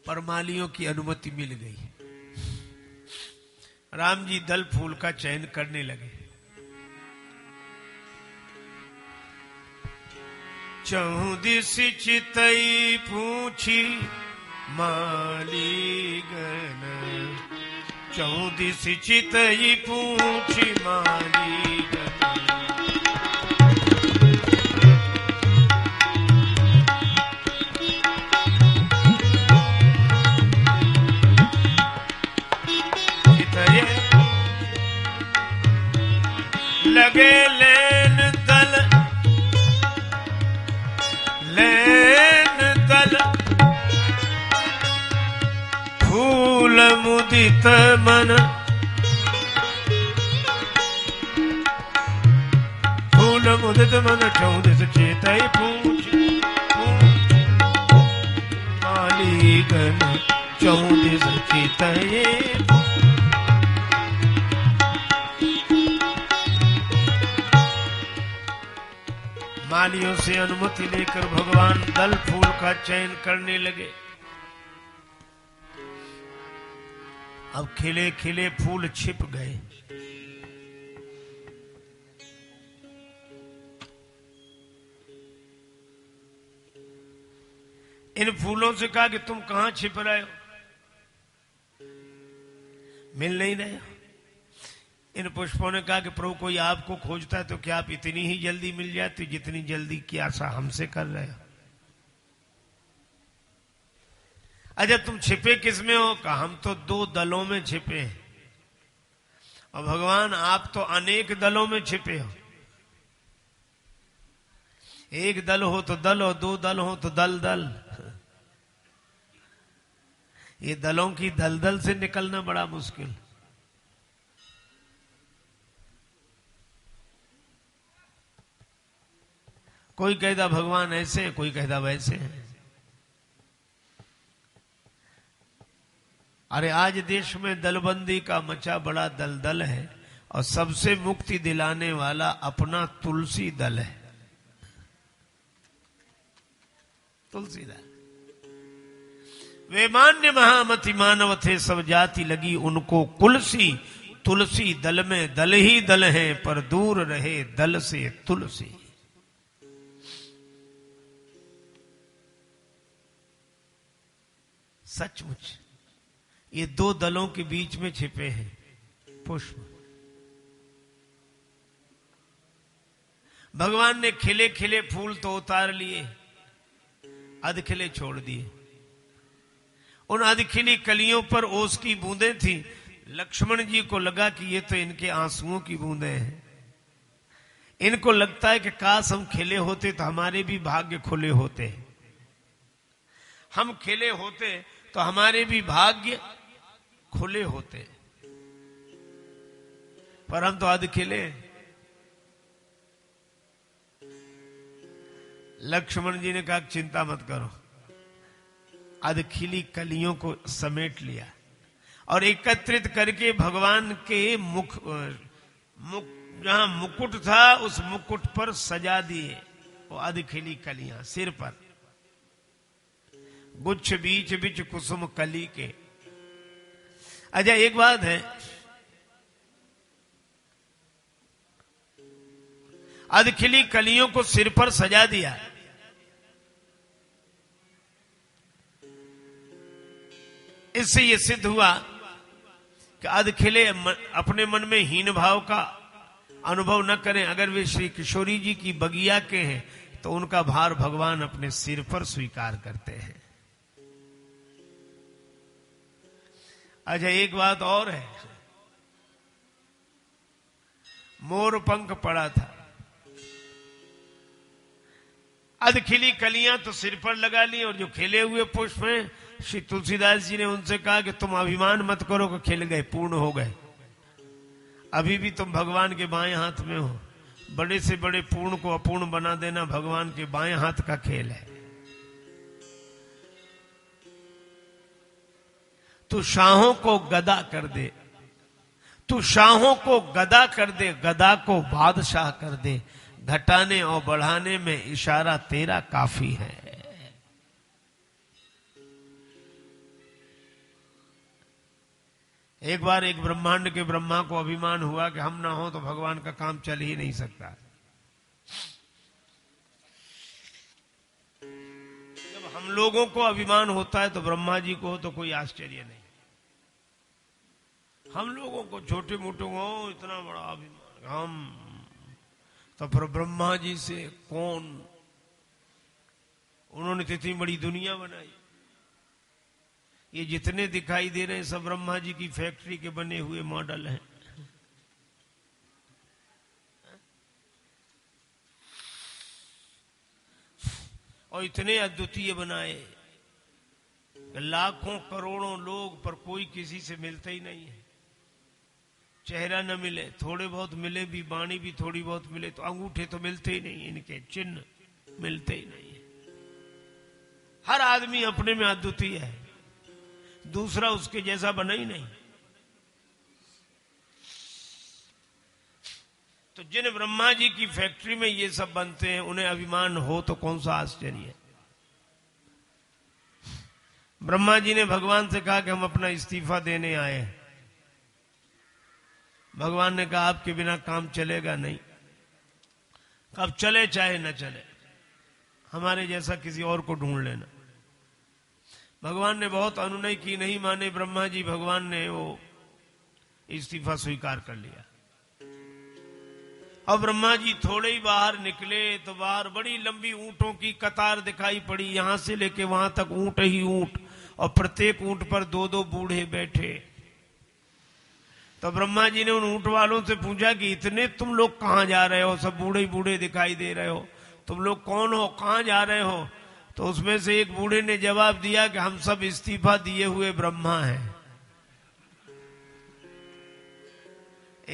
पर मालियों की अनुमति मिल गई। राम जी दल फूल का चयन करने लगे। चहु दिस चितई पूछी मालीगण, चहु दिस चितई पूछी मालीगण। लगे लेन दल फूल मुदित मन, फूल मुदित मन चौदिस चेतई पूछ मालीगण, चौदिस चेतई। मालियों से अनुमति लेकर भगवान दल फूल का चयन करने लगे। अब खिले खिले फूल छिप गए। इन फूलों से कहा कि तुम कहां छिप रहे हो, मिल नहीं रहे हो। इन पुष्पों ने कहा कि प्रभु कोई आपको खोजता है तो क्या आप इतनी ही जल्दी मिल जाती जितनी जल्दी की आशा हमसे कर रहे हो। अच्छा तुम छिपे किसमें हो? कहा हम तो 2 दलों में छिपे हैं। और भगवान आप तो अनेक दलों में छिपे हो। एक दल हो तो दल, और 2 दल हो तो दल दल। ये दलों की दलदल से निकलना बड़ा मुश्किल। कोई कहता भगवान ऐसे हैं, कोई कहता वैसे हैं। अरे आज देश में दलबंदी का मचा बड़ा दलदल है, और सबसे मुक्ति दिलाने वाला अपना तुलसी दल है। तुलसी दल वे मान्य महामति मानव थे, सब जाति लगी उनको कुलसी। तुलसी दल में दल ही दल है, पर दूर रहे दल से तुलसी। सचमुच ये 2 दलों के बीच में छिपे हैं पुष्प। भगवान ने खिले खिले फूल तो उतार लिए, अधखिले छोड़ दिए। उन अधखिली कलियों पर ओस की बूंदें थी। लक्ष्मण जी को लगा कि ये तो इनके आंसुओं की बूंदें हैं। इनको लगता है कि काश हम खिले होते तो हमारे भी भाग्य खुले होते। हम खिले होते तो हमारे भी भाग्य खुले होते, पर हम तो अधखिले। लक्ष्मण जी ने कहा चिंता मत करो। अधखिली कलियों को समेट लिया और एकत्रित करके भगवान के मुख जहां मुकुट था उस मुकुट पर सजा दिए वो अधखिली कलियां सिर पर। गुच्छ बीच बीच कुसुम कली के। अच्छा एक बात है, अधखिली कलियों को सिर पर सजा दिया, इससे यह सिद्ध हुआ कि अधखिले अपने मन में हीन भाव का अनुभव न करें। अगर वे श्री किशोरी जी की बगिया के हैं तो उनका भार भगवान अपने सिर पर स्वीकार करते हैं। अच्छा एक बात और है, मोर पंख पड़ा था, अधखिली कलियां तो सिर पर लगा ली और जो खिले हुए पुष्प हैं श्री तुलसीदास जी ने उनसे कहा कि तुम अभिमान मत करो कि खिल गए, पूर्ण हो गए। अभी भी तुम भगवान के बाएं हाथ में हो। बड़े से बड़े पूर्ण को अपूर्ण बना देना भगवान के बाएं हाथ का खेल है। तू शाहों को गदा कर दे, तू शाहों को गदा कर दे, गदा को बादशाह कर दे। घटाने और बढ़ाने में इशारा तेरा काफी है। एक बार एक ब्रह्मांड के ब्रह्मा को अभिमान हुआ कि हम ना हो तो भगवान का काम चल ही नहीं सकता। जब हम लोगों को अभिमान होता है तो ब्रह्मा जी को हो तो कोई आश्चर्य नहीं। हम लोगों को छोटे मोटे को इतना बड़ा अभिमान, हम तो फिर ब्रह्मा जी से कौन, उन्होंने तो इतनी बड़ी दुनिया बनाई। ये जितने दिखाई दे रहे हैं सब ब्रह्मा जी की फैक्ट्री के बने हुए मॉडल हैं। और इतने अद्वितीय बनाए, लाखों करोड़ों लोग पर कोई किसी से मिलते ही नहीं है। चेहरा न मिले, थोड़े बहुत मिले भी, वाणी भी थोड़ी बहुत मिले, तो अंगूठे तो मिलते ही नहीं, इनके चिन्ह मिलते ही नहीं है। हर आदमी अपने में अद्वितीय है, दूसरा उसके जैसा बना ही नहीं। तो जिन ब्रह्मा जी की फैक्ट्री में ये सब बनते हैं उन्हें अभिमान हो तो कौन सा आश्चर्य है। ब्रह्मा जी ने भगवान से कहा कि हम अपना इस्तीफा देने आए हैं। भगवान ने कहा आपके बिना काम चलेगा नहीं, अब चले चाहे न चले, हमारे जैसा किसी और को ढूंढ लेना। भगवान ने बहुत अनुनय की, नहीं माने ब्रह्मा जी। भगवान ने वो इस्तीफा स्वीकार कर लिया। अब ब्रह्मा जी थोड़े ही बाहर निकले तो बाहर बड़ी लंबी ऊंटों की कतार दिखाई पड़ी, यहां से लेके वहां तक ऊंट ही ऊंट, और प्रत्येक ऊंट पर दो दो बूढ़े बैठे। तो ब्रह्मा जी ने उन ऊंट वालों से पूछा कि इतने तुम लोग कहां जा रहे हो, सब बूढ़े बूढ़े दिखाई दे रहे हो, तुम लोग कौन हो, कहां जा रहे हो। तो उसमें से एक बूढ़े ने जवाब दिया कि हम सब इस्तीफा दिए हुए ब्रह्मा हैं।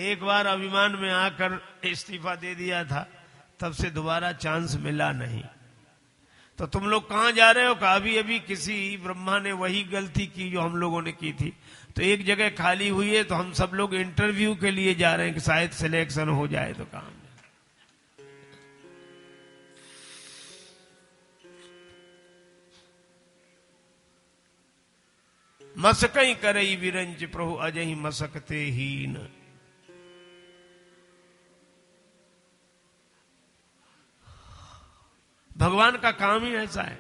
एक बार अभिमान में आकर इस्तीफा दे दिया था, तब से दोबारा चांस मिला नहीं। तो तुम लोग कहां जा रहे हो? कहा अभी अभी किसी ब्रह्मा ने वही गलती की जो हम लोगों ने की थी, तो एक जगह खाली हुई है, तो हम सब लोग इंटरव्यू के लिए जा रहे हैं कि शायद सिलेक्शन हो जाए तो काम। मसकई करई विरंज प्रभु अजहि मसकते हीन। भगवान का काम ही ऐसा है।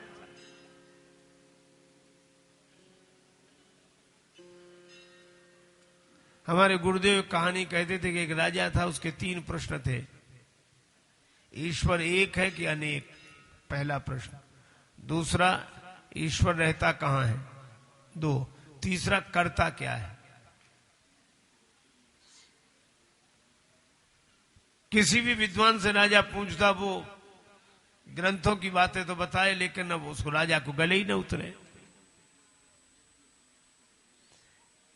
हमारे गुरुदेव कहानी कहते थे कि एक राजा था, उसके 3 प्रश्न थे। ईश्वर एक है कि अनेक, पहला प्रश्न। दूसरा, ईश्वर रहता कहां है, 2। तीसरा, कर्ता क्या है। किसी भी विद्वान से राजा पूछता, वो ग्रंथों की बातें तो बताए, लेकिन अब उसको राजा को गले ही न उतरे।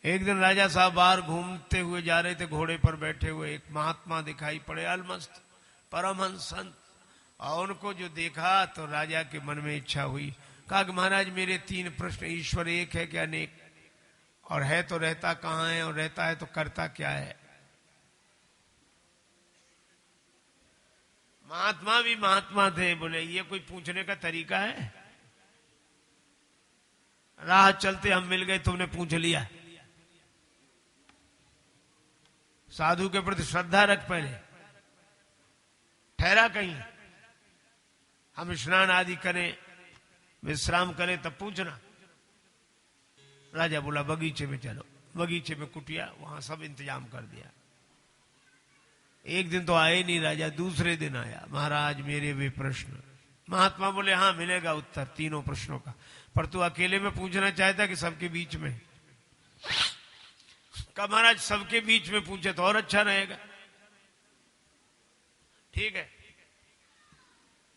एक दिन राजा साहब बाहर घूमते हुए जा रहे थे, घोड़े पर बैठे हुए एक महात्मा दिखाई पड़े, अलमस्त परमहंस संत। और उनको जो देखा तो राजा के मन में इच्छा हुई, कहा कि महाराज मेरे 3 प्रश्न, ईश्वर एक है कि अनेक, और है तो रहता कहां है, और रहता है तो करता क्या है। महात्मा भी महात्मा थे, बोले ये कोई पूछने का तरीका है। राह चलते हम मिल गए, तुमने पूछ लिया। साधु के प्रति श्रद्धा रख, पहले ठहरा कहीं, हम स्नान आदि करें, विश्राम करें, तब पूछना। राजा बोला बगीचे में चलो। बगीचे में कुटिया, वहां सब इंतजाम कर दिया। एक दिन तो आए नहीं राजा, दूसरे दिन आया, महाराज मेरे वे प्रश्न। महात्मा बोले हाँ मिलेगा उत्तर 3 प्रश्नों का, पर तू अकेले में पूछना चाहता कि सबके बीच में। कहा महाराज सबके बीच में पूछे तो और अच्छा रहेगा। ठीक है,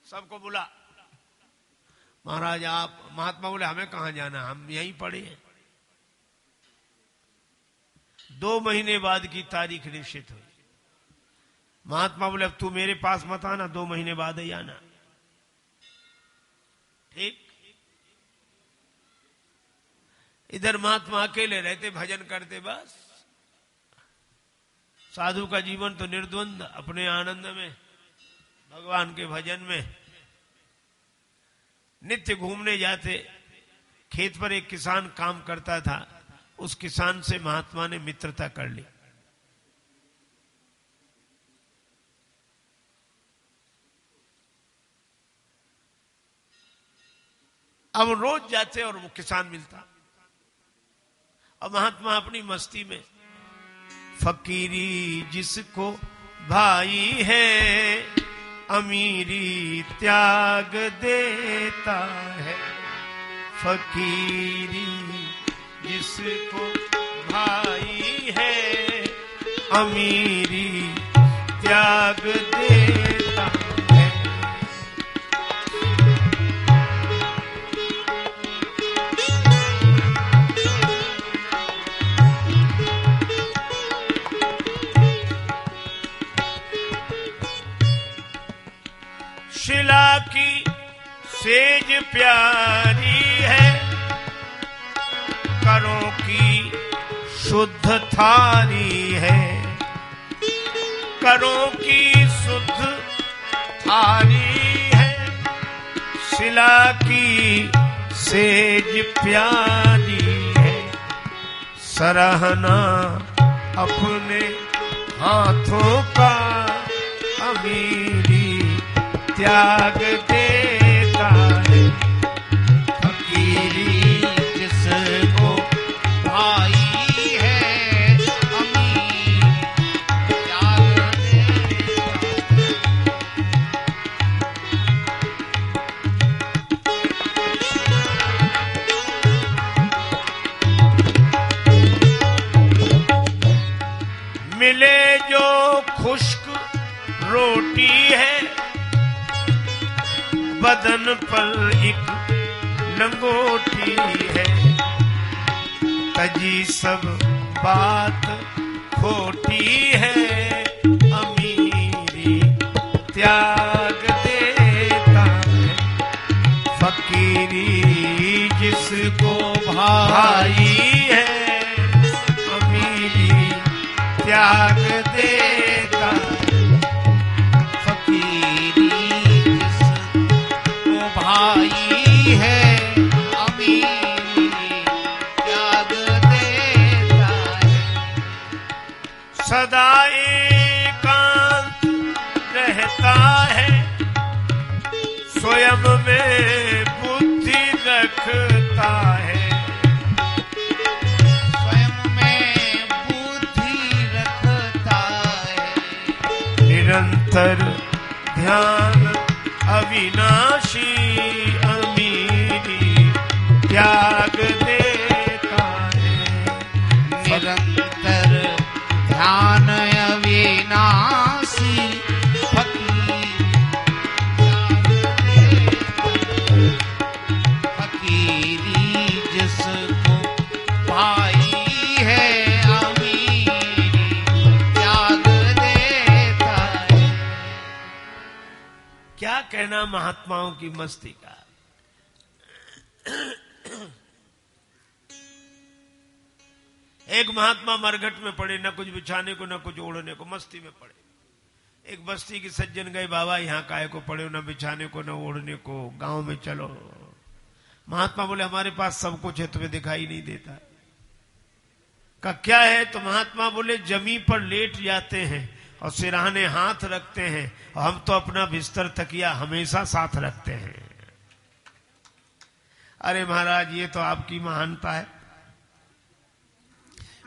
सबको बुला। महाराज आप, महात्मा बोले हमें कहां जाना, हम यहीं पड़े हैं। 2 महीने बाद की तारीख निश्चित हुई। महात्मा बोले अब तू मेरे पास मत आना, 2 महीने बाद ही आना। ठीक। इधर महात्मा अकेले रहते, भजन करते, बस। साधु का जीवन तो निर्द्वंद, अपने आनंद में, भगवान के भजन में। नित्य घूमने जाते। खेत पर एक किसान काम करता था, उस किसान से महात्मा ने मित्रता कर ली। अब रोज जाते और वो किसान मिलता, और महात्मा अपनी मस्ती में, फकीरी जिसको भाई है अमीरी त्याग देता है, फकीरी जिसको भाई है अमीरी त्याग देता है। शिला की सेज प्यारी है, करों की शुद्ध थारी है, करों की शुद्ध थारी है, शिला की सेज प्यारी है, सराहना अपने हाथों का अमीरी त्याग देता है, फकीरी जिसको भाई है अमीर त्याग देता है। मिले जो खुश्क रोटी है, बदन पर एक लंगोटी है, तजी सब बात खोटी है, अमीरी त्याग देता है, फकीरी जिसको भाई है अमीरी त्याग देता है, फकीरी जिसको भाई है अमीरी त्याग देता है, सदा एकांत रहता है, स्वयं में बुद्धि रखता है, स्वयं में बुद्धि रखता है, निरंतर ध्यान अविनाशी अमीरी त्याग देता है, निरंतर ध्यान अविनाशी फकीर त्याग देता है, फकीरी जिसको भाई है अमीरी त्याग देता है। क्या कहना महात्माओं की मस्ती का। एक महात्मा मरघट में पड़े, न कुछ बिछाने को न कुछ ओढ़ने को, मस्ती में पड़े। एक बस्ती के सज्जन गए, बाबा यहाँ काहे को पड़े हो, न बिछाने को न ओढ़ने को, गांव में चलो। महात्मा बोले हमारे पास सब कुछ है, तुम्हें दिखाई नहीं देता। का क्या है? तो महात्मा बोले जमी पर लेट जाते हैं और सिरहाने हाथ रखते हैं, और हम तो अपना बिस्तर तकिया हमेशा साथ रखते हैं। अरे महाराज ये तो आपकी महानता है,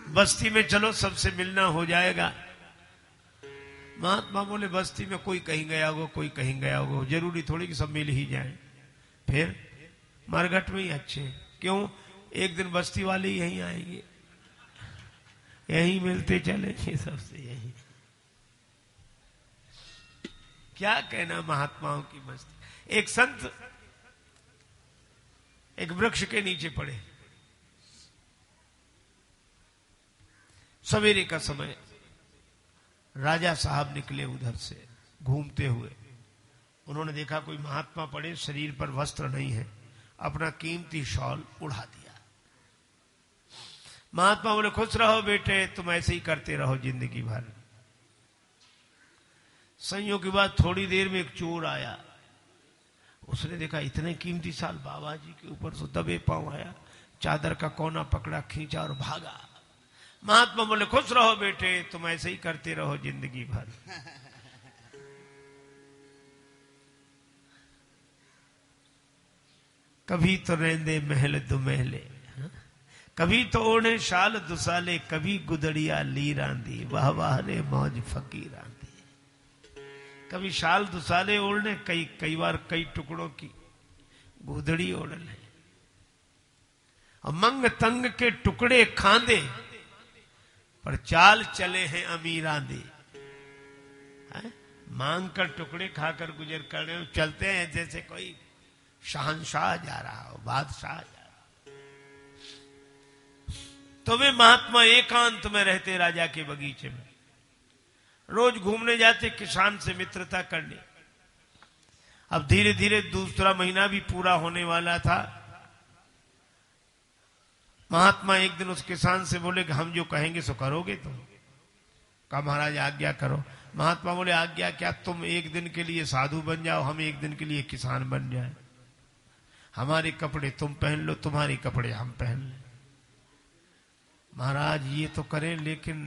बस्ती में चलो सबसे मिलना हो जाएगा। महात्मा बोले बस्ती में कोई कहीं गया होगा, कोई कहीं गया होगा, जरूरी थोड़ी कि सब मिल ही जाए। फिर मरघट में ही अच्छे, क्यों? एक दिन बस्ती वाले यहीं आएंगे, यहीं मिलते चलेंगे सबसे, यहीं। क्या कहना महात्माओं की मस्ती। एक संत एक वृक्ष के नीचे पड़े, सवेरे का समय, राजा साहब निकले उधर से घूमते हुए। उन्होंने देखा कोई महात्मा पड़े, शरीर पर वस्त्र नहीं है, अपना कीमती शॉल उड़ा दिया। महात्मा बोले खुश रहो बेटे, तुम ऐसे ही करते रहो जिंदगी भर। संयोग के बाद थोड़ी देर में एक चोर आया, उसने देखा इतने कीमती साल बाबा जी के ऊपर से दबे पांव आया, चादर का कोना पकड़ा, खींचा और भागा। महात्मा बोले खुश रहो बेटे, तुम ऐसे ही करते रहो जिंदगी भर। कभी तो रेंदे महल दुमहले, कभी तो ओढ़े शाल दुसाले, कभी गुदड़िया ली रांदी, वाह वाह रे मौज फकीर आंदी। कभी शाल दुसाले ओढ़ने, कई बार कई टुकड़ों की गुदड़ी ओढ़ ले, और मंग तंग के टुकड़े खांदे, पर चाल चले हैं अमीर आंधी। मांग कर टुकड़े खाकर गुजर कर रहे हो, चलते हैं जैसे कोई शहंशाह जा रहा हो, बादशाह जा रहा हो। तो वे महात्मा एकांत में रहते राजा के बगीचे में, रोज घूमने जाते किसान से मित्रता करने। अब धीरे धीरे दूसरा महीना भी पूरा होने वाला था। महात्मा एक दिन उस किसान से बोले कि हम जो कहेंगे सो करोगे तुम? कहा महाराज आज्ञा करो। महात्मा बोले आज्ञा क्या, तुम एक दिन के लिए साधु बन जाओ, हम एक दिन के लिए किसान बन जाए। हमारे कपड़े तुम पहन लो, तुम्हारे कपड़े हम पहन लें। महाराज ये तो करें, लेकिन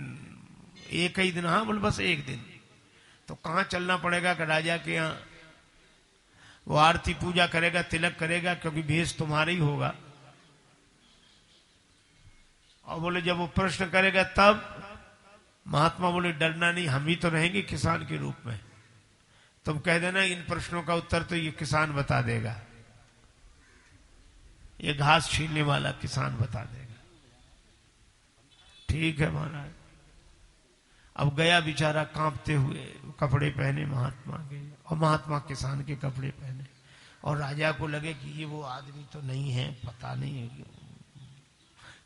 एक ही दिन? हाँ बोले बस एक दिन। तो कहां चलना पड़ेगा? कि राजा के यहाँ। वो आरती पूजा करेगा, तिलक करेगा, क्योंकि भेष तुम्हारा ही होगा। और बोले जब वो प्रश्न करेगा तब? महात्मा बोले डरना नहीं, हम ही तो रहेंगे किसान के रूप में। तुम कह देना इन प्रश्नों का उत्तर तो ये किसान बता देगा, ये घास छीलने वाला किसान बता देगा। ठीक है महाराज। अब गया बेचारा कांपते हुए, कपड़े पहने महात्मा के, और महात्मा किसान के कपड़े पहने। और राजा को लगे कि ये वो आदमी तो नहीं है, पता नहीं है क्यों।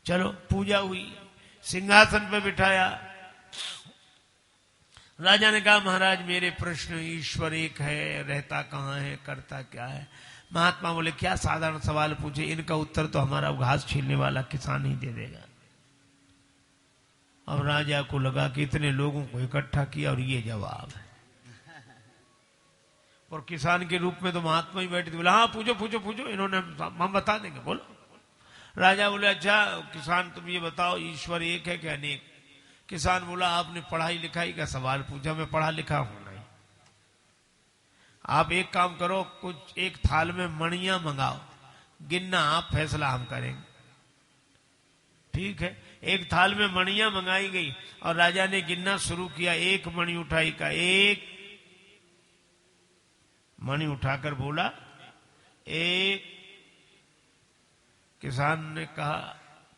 चलो पूजा हुई, सिंहासन पे बिठाया। राजा ने कहा महाराज मेरे प्रश्न, ईश्वर एक है, रहता कहाँ है, करता क्या है? महात्मा बोले क्या साधारण सवाल पूछे, इनका उत्तर तो हमारा घास छीलने वाला किसान ही दे देगा। अब राजा को लगा कि इतने लोगों को इकट्ठा किया और ये जवाब है। और किसान के रूप में तो महात्मा ही बैठे थे। बोला हाँ पूछो पूछो पूछो, इन्होंने हम बता देंगे, बोलो। राजा बोले अच्छा किसान तुम ये बताओ, ईश्वर एक है कि अनेक? किसान बोला आपने पढ़ाई लिखाई का सवाल पूछा, मैं पढ़ा लिखा हूं नहीं। आप एक काम करो, कुछ एक थाल में मणियां मंगाओ, गिनना आप, फैसला हम करेंगे। ठीक है। एक थाल में मणियां मंगाई गई और राजा ने गिनना शुरू किया। एक मणि उठाई का, एक मणि उठाकर बोला एक। किसान ने कहा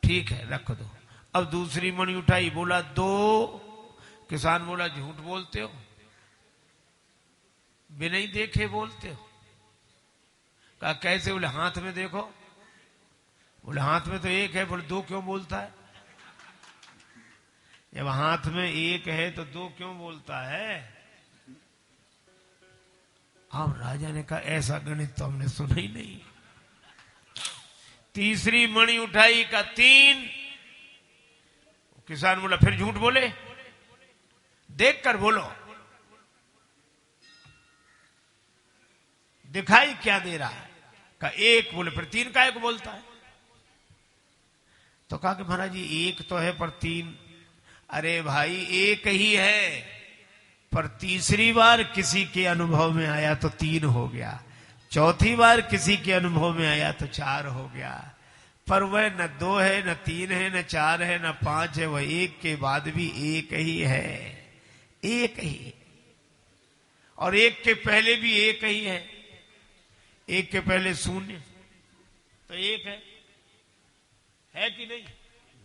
ठीक है रख दो। अब दूसरी मणि उठाई, बोला दो। किसान बोला झूठ बोलते हो, बिना ही देखे बोलते हो। कहा कैसे? बोले हाथ में देखो। बोले हाथ में तो एक है। बोले दो क्यों बोलता है? जब हाथ में एक है तो दो क्यों बोलता है? अब राजा ने कहा ऐसा गणित तो हमने सुना ही नहीं। तीसरी मणि उठाई का तीन। किसान बोला फिर झूठ बोले, देख कर बोलो, दिखाई क्या दे रहा है? का एक। बोले फिर तीन काहे को बोलता है? तो कहा कि महाराज जी एक तो है पर तीन। अरे भाई एक ही है, पर तीसरी बार किसी के अनुभव में आया तो तीन हो गया, चौथी बार किसी के अनुभव में आया तो चार हो गया। पर वह न दो है, न तीन है, न चार है, न पांच है, वह एक के बाद भी एक ही है, एक ही। और एक के पहले भी एक ही है। एक के पहले शून्य तो एक है कि नहीं?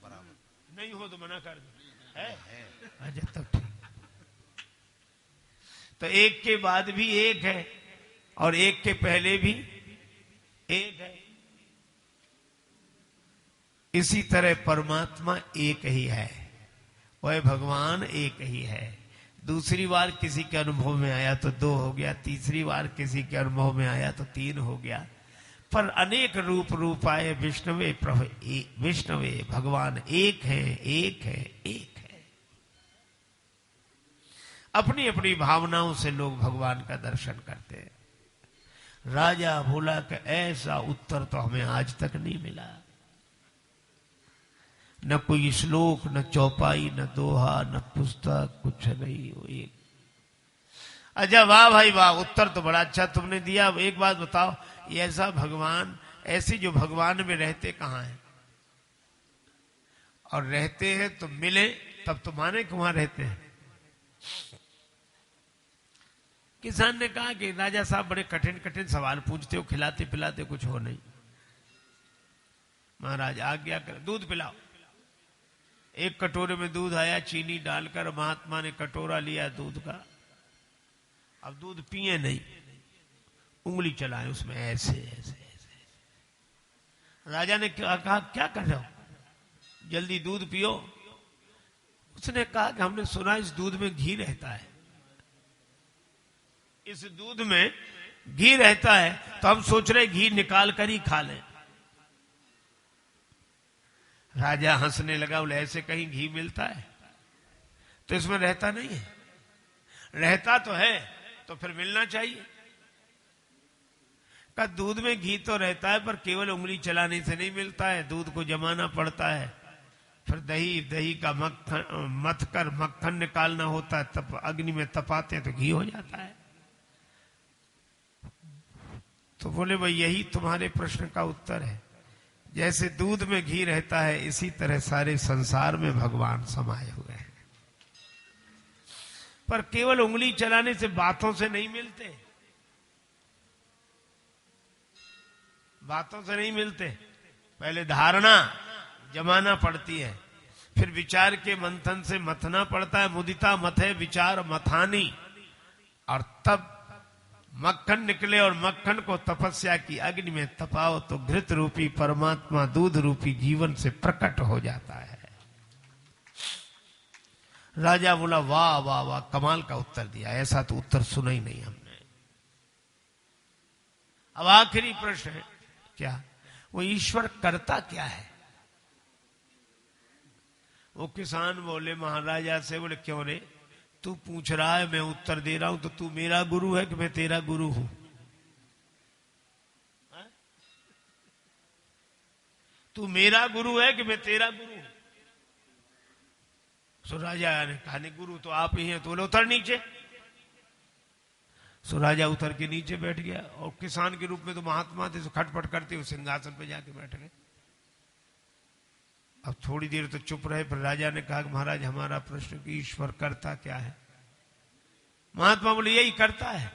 बराबर नहीं हो तो मना कर दो। है अच्छा तब ठीक। तो एक के बाद भी एक है और एक के पहले भी एक है। इसी तरह परमात्मा एक ही है, वह भगवान एक ही है। दूसरी बार किसी के अनुभव में आया तो दो हो गया, तीसरी बार किसी के अनुभव में आया तो तीन हो गया। पर अनेक रूप आए विष्णुवे प्रभु, विष्णुवे भगवान एक है, एक है, एक है। अपनी अपनी भावनाओं से लोग भगवान का दर्शन करते हैं। राजा बोला कि ऐसा उत्तर तो हमें आज तक नहीं मिला। न कोई श्लोक, न चौपाई, न दोहा, न पुस्तक, कुछ नहीं। वो एक अच्छा, वाह भाई वाह, उत्तर तो बड़ा अच्छा तुमने दिया। एक बात बताओ, ये ऐसा भगवान, ऐसे जो भगवान में रहते कहाँ हैं? और रहते हैं तो मिले तब तो माने कि वहां रहते हैं। किसान ने कहा कि राजा साहब बड़े कठिन कठिन सवाल पूछते हो, खिलाते पिलाते कुछ हो नहीं। महाराज आज्ञा कर, दूध पिलाओ। एक कटोरे में दूध आया, चीनी डालकर महात्मा ने कटोरा लिया दूध का। अब दूध पिए नहीं, उंगली चलाए उसमें ऐसे ऐसे ऐसे। राजा ने कहा क्या कर रहे हो, जल्दी दूध पियो। उसने कहा कि हमने सुना इस दूध में घी रहता है, इस दूध में घी रहता है, तो हम सोच रहे घी निकाल कर ही खा लें। राजा हंसने लगा, बोले ऐसे कहीं घी मिलता है? तो इसमें रहता नहीं है। रहता तो है तो फिर मिलना चाहिए। का दूध में घी तो रहता है, पर केवल उंगली चलाने से नहीं मिलता है, दूध को जमाना पड़ता है, फिर दही, दही का मक्खन मथ कर मक्खन निकालना होता है, तब अग्नि में तपाते हैं तो घी हो जाता है। तो बोले भाई यही तुम्हारे प्रश्न का उत्तर है। जैसे दूध में घी रहता है, इसी तरह सारे संसार में भगवान समाये हुए हैं, पर केवल उंगली चलाने से, बातों से नहीं मिलते, बातों से नहीं मिलते। पहले धारणा जमाना पड़ती है, फिर विचार के मंथन से मथना पड़ता है। मुदिता मथे विचार मथानी, और तब मक्खन निकले, और मक्खन को तपस्या की अग्नि में तपाओ तो घृत रूपी परमात्मा दूध रूपी जीवन से प्रकट हो जाता है। राजा बोला वाह वाह वाह, कमाल का उत्तर दिया, ऐसा तो उत्तर सुना ही नहीं हमने। अब आखिरी प्रश्न है, क्या वो ईश्वर करता क्या है? वो किसान बोले महाराजा से, बोले क्यों रे, तू पूछ रहा है, मैं उत्तर दे रहा हूं, तो तू मेरा गुरु है कि मैं तेरा गुरु हूं? तू मेरा गुरु है कि मैं तेरा गुरु हूं? सो राजा ने कहा नहीं, गुरु तो आप ही हैं। तो बोले उतर नीचे। सो राजा उतर के नीचे बैठ गया, और किसान के रूप में तो महात्मा थे, सो खटपट करते हुए सिंहासन पे जाके बैठ गए। अब थोड़ी देर तो चुप रहे, पर राजा ने कहा कि महाराज हमारा प्रश्न कि ईश्वर करता क्या है? महात्मा बोले यही करता है,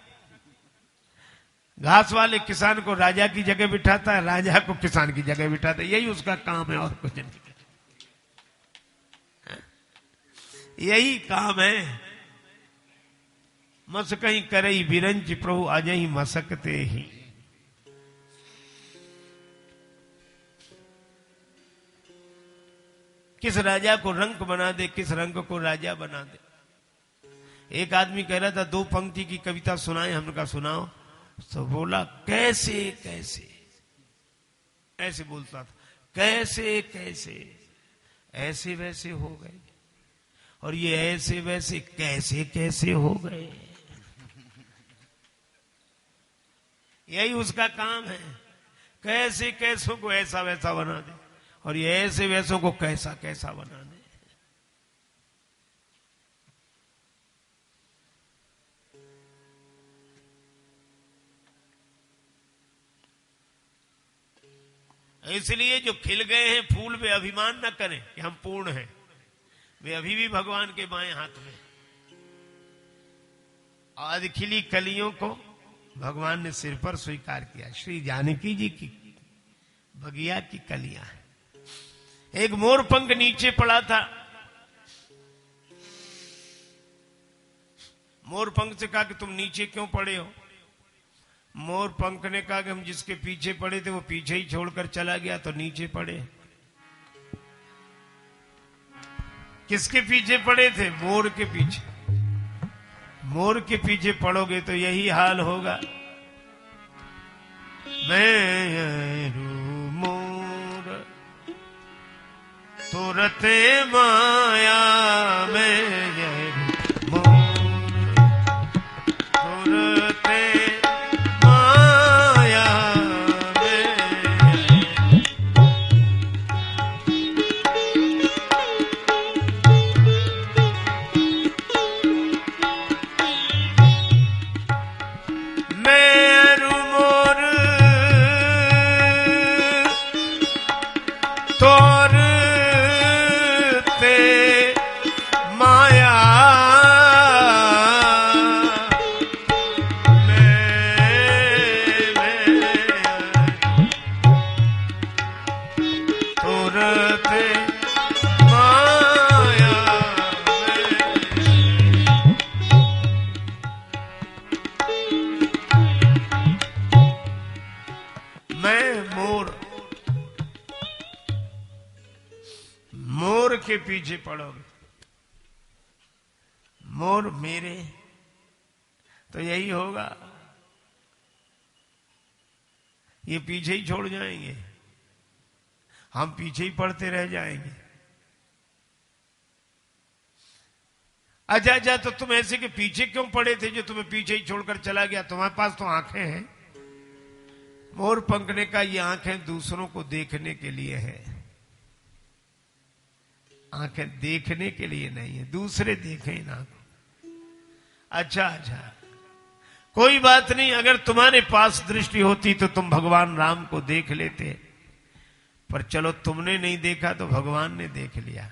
घास वाले किसान को राजा की जगह बिठाता है, राजा को किसान की जगह बिठाता है, यही उसका काम है, और कुछ नहीं। यही काम है। मस कहीं करई बिरंज प्रभु अजही मसकते ही। किस राजा को रंक बना दे, किस रंग को राजा बना दे। एक आदमी कह रहा था 2 पंक्ति की कविता सुनाए, हमने कहा सुनाओ। तो बोला कैसे कैसे, ऐसे बोलता था, कैसे कैसे ऐसे वैसे हो गए, और ये ऐसे वैसे कैसे कैसे हो गए। यही उसका काम है, कैसे कैसों को ऐसा वैसा बना दे, और ये ऐसे वैसों को कैसा कैसा बना दे। इसलिए जो खिल गए हैं फूल, वे अभिमान न करें कि हम पूर्ण हैं, वे अभी भी भगवान के बाएं हाथ में। आज खिली कलियों को भगवान ने सिर पर स्वीकार किया। श्री जानकी जी की बगिया की कलियां हैं। एक मोर पंख नीचे पड़ा था, मोर पंख से कहा कि तुम नीचे क्यों पड़े हो? मोर पंख ने कहा कि हम जिसके पीछे पड़े थे वो पीछे ही छोड़कर चला गया, तो नीचे पड़े। किसके पीछे पड़े थे? मोर के पीछे। मोर के पीछे पड़ोगे तो यही हाल होगा। मैं मोर तुरते माया में, मोर तुरते माया में, मोर, मोर के पीछे पड़ोगे, मोर मेरे, तो यही होगा, ये पीछे ही छोड़ जाएंगे, हम पीछे ही पड़ते रह जाएंगे। अच्छा, तो तुम ऐसे के पीछे क्यों पड़े थे जो तुम्हें पीछे ही छोड़कर चला गया? तुम्हारे पास तो आंखें हैं। मोर पंखने का ये आंखें दूसरों को देखने के लिए है, आंखें देखने के लिए नहीं है, दूसरे देखें ना। अच्छा, कोई बात नहीं, अगर तुम्हारे पास दृष्टि होती तो तुम भगवान राम को देख लेते, पर चलो तुमने नहीं देखा तो भगवान ने देख लिया।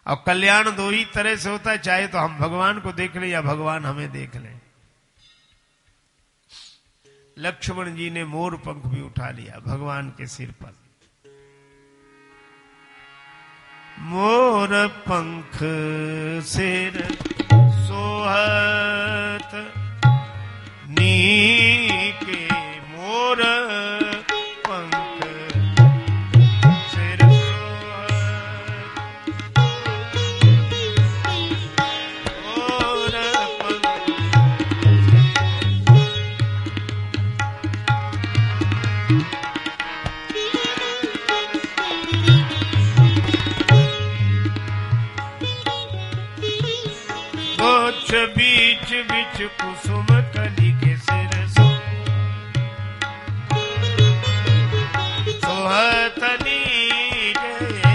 अब कल्याण दो ही तरह से होता है, चाहे तो हम भगवान को देख लें या भगवान हमें देख लें। लक्ष्मण जी ने मोर पंख भी उठा लिया भगवान के सिर पर। मोर पंख सिर सोहत नीके, मोर पंख सिर सोहत, मोर पंख बीच बीच कुसुम कली के सिर सोहतनी के सिर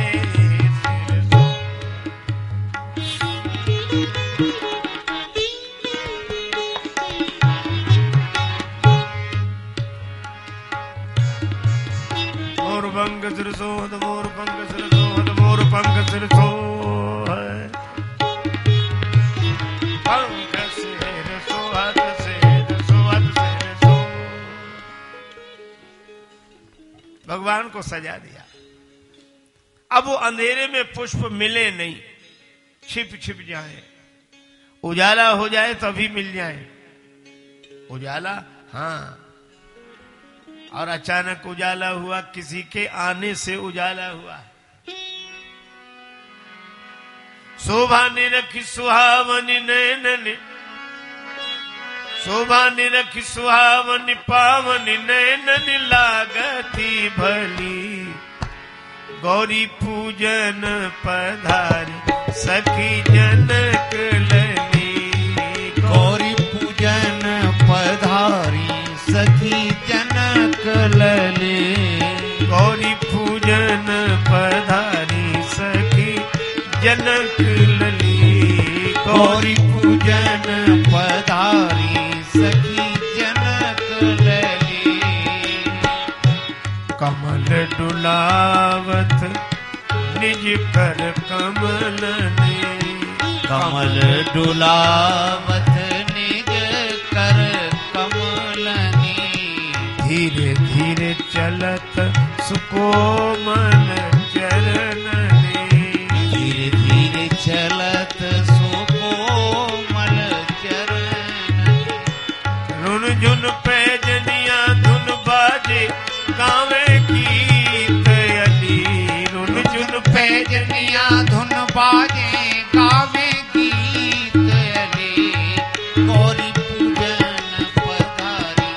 मोर पंख सिर सोहत, मोर पंख सिर सोहत, मोर पंख सिर सोहत, भगवान को सजा दिया। अब वो अंधेरे में पुष्प मिले नहीं, छिप छिप जाए, उजाला हो जाए तभी मिल जाए। उजाला, हाँ, और अचानक उजाला हुआ, किसी के आने से उजाला हुआ। शोभा निरखी सुहावनी नैनन, शोभा निरखी सुहावनी पावनी नैनन लागती भली, गौरी पूजन पधारी सखी जनक लली, गौरी पूजन पधारी सखी जनक लली, गौरी पूजन पधारी सखी जनक लली, गौरी पूजन पधारी सखी जनक लली। कमल डुलावत निज कर कमल ने, कमल डुलावत निज कर कमल ने, धीरे धीरे चलत सुकोमल चरण ने, धीरे धीरे चलत सुकोमल चरण। रुन झुन पैजनिया धुन बाजे गावे गीत अली, रुन झुन पैजनिया धुन बाजे गावे गीत अली, गौरी पूजन पधारी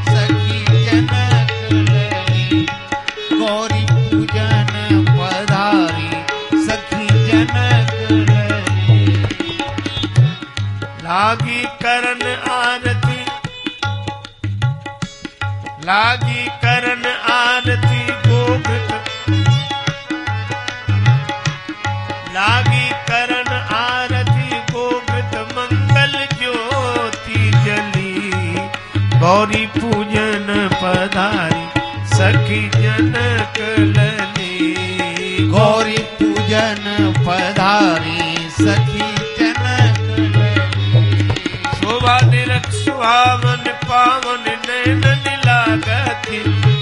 सखी जनक लली, गौरी पूजन पधारी सखी जनक लली। लागी करन आरती, लागी करन आरती गोभित, लागी करन आरती गोभित मंगल ज्योति जली, गौरी पूजन पधारी सखी जनक लली, गौरी पूजन पधारी सखी जनक लली। शोभा निरख सुहावन पावन नैनन लागती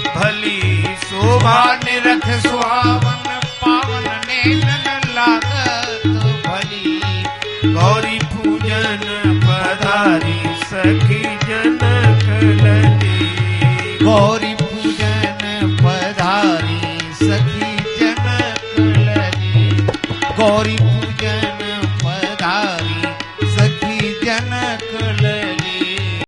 भली, शोभा निरख सुहावन पावन नैनन